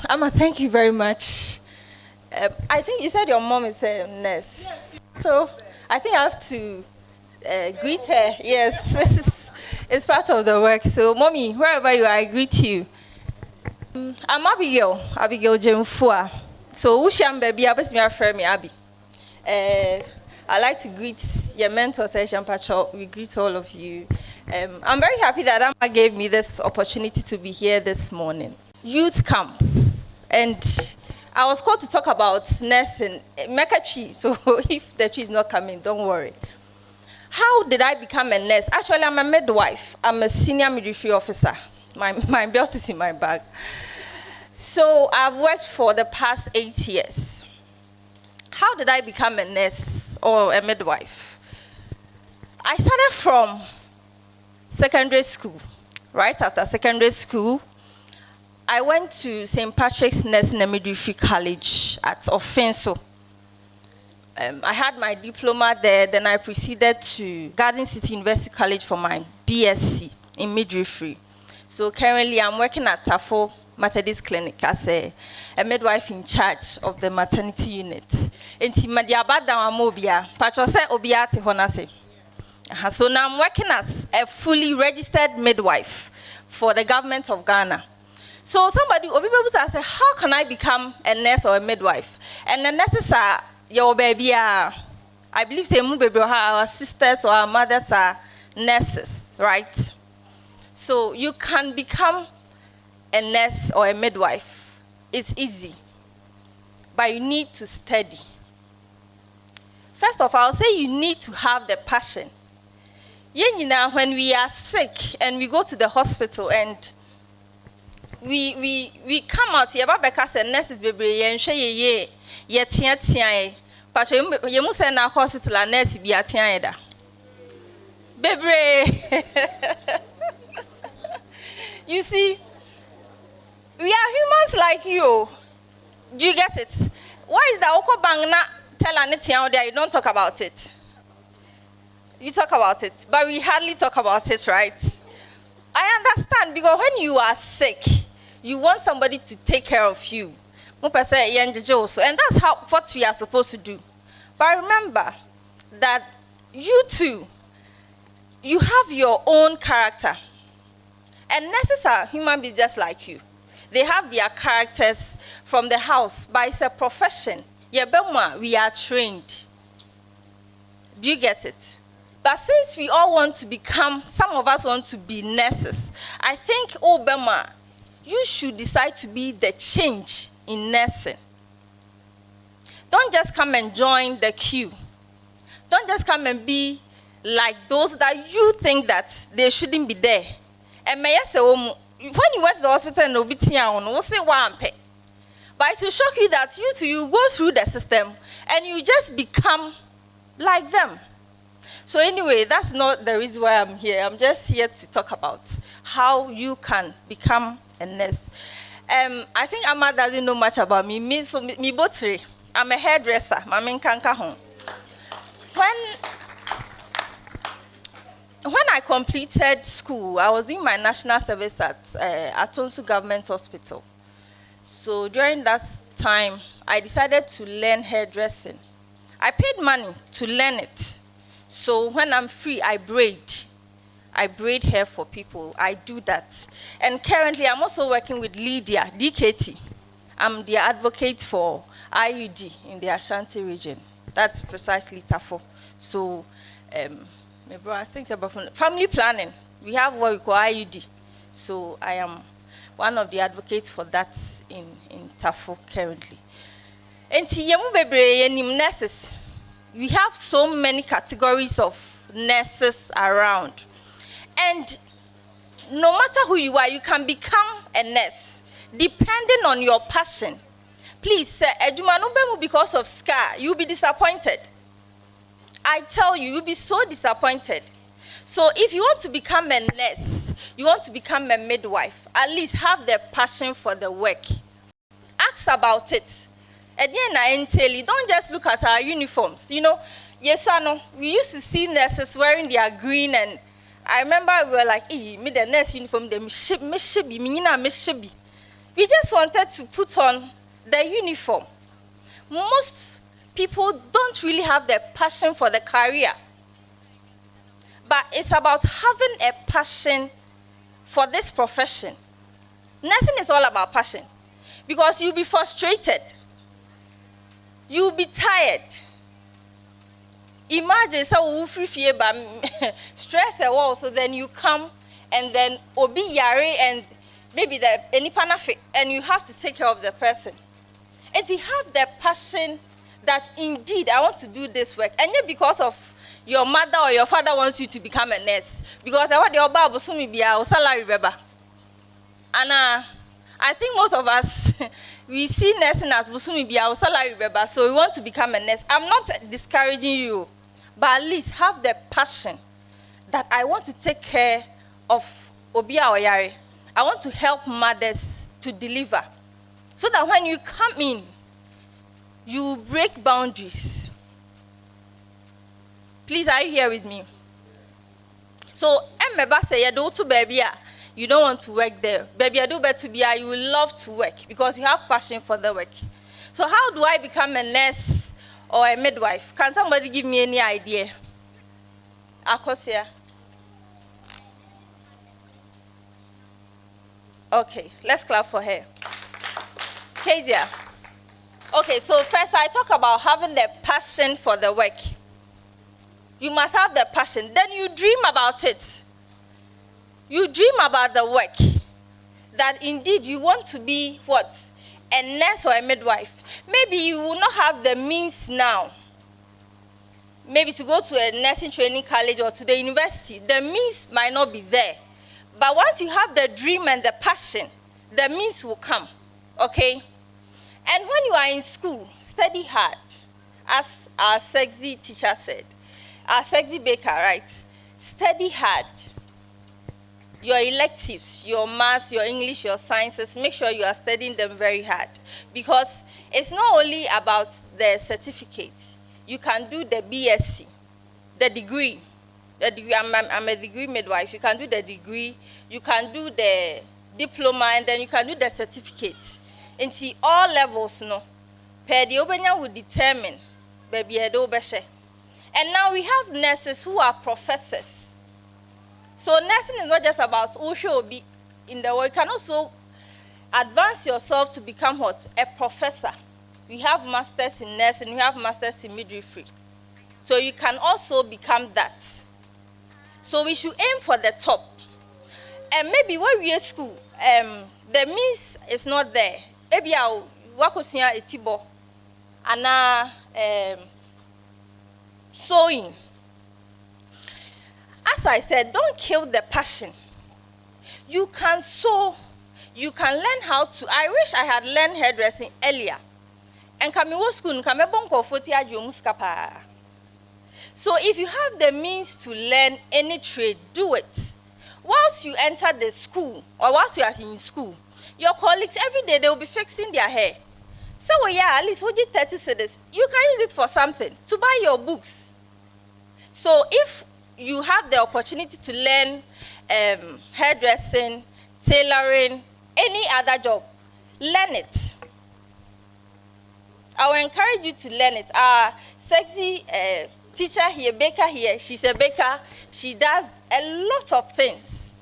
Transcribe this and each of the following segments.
Amma, thank you very much. I think you said your mom is a nurse. So I think I have to greet her. Yes, it's part of the work. So, mommy, wherever you are, I greet you. I'm Abigail Gyamfuah. So, Usham baby, I me friend me Abby. I like to greet your mentor, Session Patrol. We greet all of you. I'm very happy that Amma gave me this opportunity to be here this morning. Youth Camp. And I was called to talk about nursing. Make a tree, so if the tree is not coming, don't worry. How did I become a nurse? Actually, I'm a midwife. I'm a senior midwifery officer. My belt is in my bag. So I've worked for the past 8 years. How did I become a nurse or a midwife? I started from secondary school. Right after secondary school, I went to St. Patrick's Nursing and Midwifery College at Offenso. I had my diploma there, then I proceeded to Garden City University College for my BSc in midwifery. So currently I'm working at Tafo Methodist Clinic as a midwife in charge of the maternity unit. So now I'm working as a fully registered midwife for the government of Ghana. So somebody will be able to say, how can I become a nurse or a midwife? And the nurses are your baby. I believe our sisters or our mothers are nurses, right? So you can become a nurse or a midwife. It's easy, but you need to study. First of all, I'll say you need to have the passion. When we are sick and we go to the hospital and we come out here because the nurses baby and share ye tia but you must send our hospital and nurse be a tia baby. You see, we are humans like you. Do you get it? Why is the Oko Bang not tell anything out there? You don't talk about it. You talk about it, but we hardly talk about it, right? I understand, because when you are sick, you want somebody to take care of you. And that's what we are supposed to do. But remember that you too, you have your own character. And nurses are human beings just like you. They have their characters from the house, but it's a profession. We are trained. Do you get it? But since we all want to become, some of us want to be nurses, I think, Obama, you should decide to be the change in nursing. Don't just come and join the queue. Don't just come and be like those that you think that they shouldn't be there. And may I say, when you went to the hospital and we'll say one pay. But it will shock you that you go through the system and you just become like them. So anyway, that's not the reason why I'm here. I'm just here to talk about how you can become a nurse. I think Amma doesn't know much about me. I'm a hairdresser. When I completed school, I was doing my national service at Atonsu Government Hospital. So during that time, I decided to learn hairdressing. I paid money to learn it. So when I'm free, I braid. I braid hair for people. I do that. And currently, I'm also working with Lydia, DKT. I'm the advocate for IUD in the Ashanti region. That's precisely Tafo. So, my brother, thanks about family planning. We have what we call IUD. So I am one of the advocates for that in Tafo currently. And nurses. We have so many categories of nurses around. And no matter who you are, you can become a nurse, depending on your passion. Please, because of scar, you'll be disappointed. I tell you, you'll be so disappointed. So if you want to become a nurse, you want to become a midwife, at least have the passion for the work. Ask about it. Don't just look at our uniforms. Yes, I know. We used to see nurses wearing their green, and I remember we were like, me the nurse uniform, they We just wanted to put on the uniform. Most people don't really have the passion for the career. But it's about having a passion for this profession. Nursing is all about passion. Because you'll be frustrated. You'll be tired. Imagine so free stress a wall, so then you come and then obi yare and maybe the any panafi and you have to take care of the person. And you have the passion that indeed I want to do this work. And yet because of your mother or your father wants you to become a nurse. Because I want your Bible so me be a salary beba. And I think most of us we see nursing as busumi be our salary beba, so we want to become a nurse. I'm not discouraging you, but at least have the passion that I want to take care of Obia Oyare. I want to help mothers to deliver. So that when you come in, you break boundaries. Please, are you here with me? So, Emmeba say, you do to baby, you don't want to work there. Baby, I do better be, you will love to work because you have passion for the work. So, how do I become a nurse or a midwife? Can somebody give me any idea? Akosia. Okay, let's clap for her. Kezia. Okay, so first I talk about having the passion for the work. You must have the passion. Then you dream about it. You dream about the work. That indeed you want to be what? A nurse or a midwife. Maybe you will not have the means now. Maybe to go to a nursing training college or to the university. The means might not be there. But once you have the dream and the passion, the means will come. Okay? And when you are in school, study hard. As our sexy teacher said. Our sexy baker, right? Study hard. Your electives, your maths, your English, your sciences, make sure you are studying them very hard. Because it's not only about the certificate. You can do the BSc, the degree. I'm a degree midwife. You can do the degree. You can do the diploma, and then you can do the certificate. Into all levels, no. Per the obenya will determine, baby, and now we have nurses who are professors. So nursing is not just about who should be in the world. You can also advance yourself to become what? A professor. We have masters in nursing, we have masters in midwifery. So you can also become that. So we should aim for the top. And maybe when we are at school, the means is not there. Maybe I'll work with a tibo and sewing. As I said, don't kill the passion. You can sew. You can learn how to. I wish I had learned hairdressing earlier. And school, so if you have the means to learn any trade, do it. Whilst you enter the school, or whilst you are in school, your colleagues, every day, they will be fixing their hair. So, yeah, at least 30 cedis. You can use it for something, to buy your books. So, if you have the opportunity to learn hairdressing, tailoring, any other job, learn it. I will encourage you to learn it. Our sexy teacher here, baker here, she's a baker. She does a lot of things.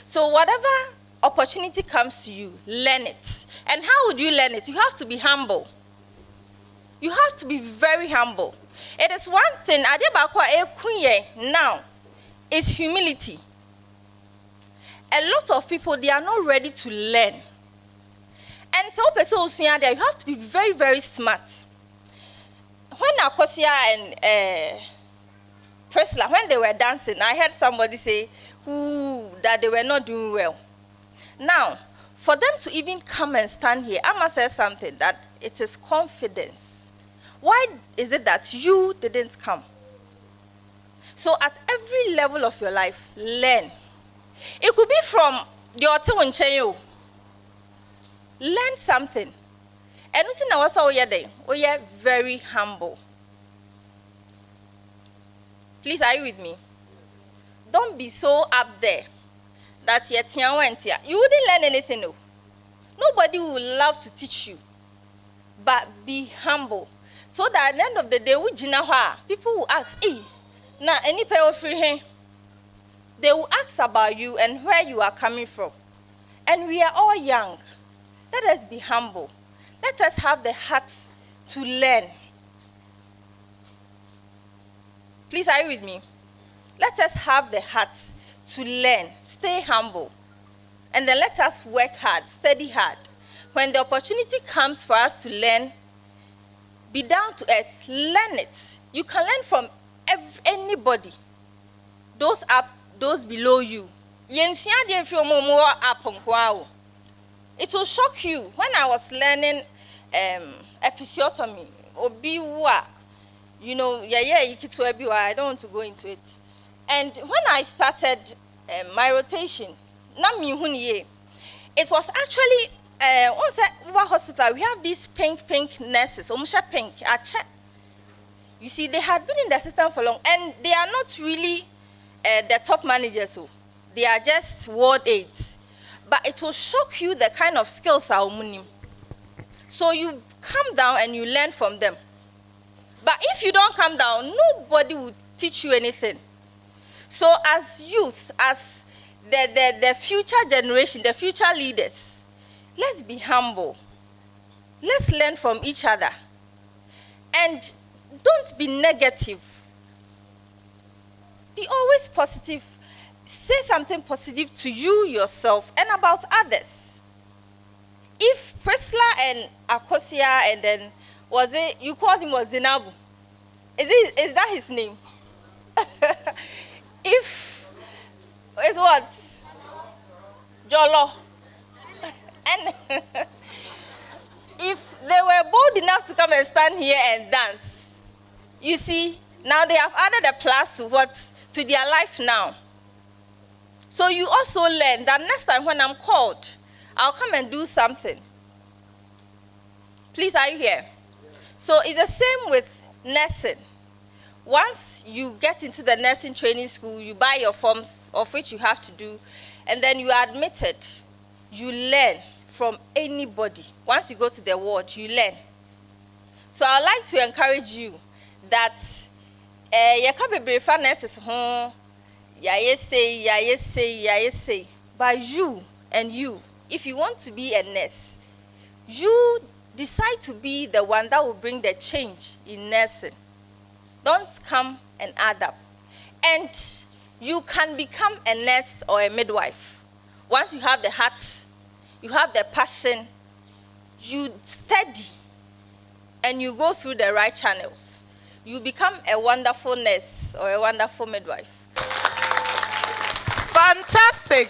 So whatever opportunity comes to you, learn it. And how would you learn it? You have to be humble. You have to be very humble. It is one thing, now, is humility. A lot of people, they are not ready to learn. And so, you have to be very, very smart. When Akosia and Priscilla, when they were dancing, I heard somebody say that they were not doing well. Now, for them to even come and stand here, I must say something, that it is confidence. Why is it that you didn't come? So at every level of your life, learn. It could be from the Otewo. Learn something. And we are very humble. Please, are you with me? Don't be so up there that you wouldn't learn anything. No. Nobody will love to teach you, but be humble. So that at the end of the day, people will ask, hey, now any pay free here. They will ask about you and where you are coming from. And we are all young. Let us be humble. Let us have the heart to learn. Please, are you with me? Let us have the heart to learn. Stay humble. And then let us work hard, study hard. When the opportunity comes for us to learn, be down to earth, learn it. You can learn from anybody. Those up, those below you. It will shock you. When I was learning episiotomy, I don't want to go into it. And when I started my rotation, it was actually once at our hospital, we have these pink nurses, pink. You see, they had been in the system for long, and they are not really the top managers. So they are just ward aides. But it will shock you the kind of skills are umunim. So you come down and you learn from them. But if you don't come down, nobody will teach you anything. So as youth, as the future generation, the future leaders, let's be humble. Let's learn from each other. And don't be negative. Be always positive. Say something positive to you, yourself, and about others. If Priscilla and Akosia and then, you called him Zinabu. Is that his name? Is what? Jolo. And if they were bold enough to come and stand here and dance, you see, now they have added a plus to their life now. So you also learn that next time when I'm called, I'll come and do something. Please, are you here? So it's the same with nursing. Once you get into the nursing training school, you buy your forms, of which you have to do, and then you are admitted. You learn from anybody. Once you go to the ward, you learn. So I'd like to encourage you that you can't be brave nurses home. Yeah, say. But you and you, if you want to be a nurse, you decide to be the one that will bring the change in nursing. Don't come and add up. And you can become a nurse or a midwife. Once you have the heart, you have the passion, you study, and you go through the right channels, you become a wonderful nurse or a wonderful midwife. Fantastic.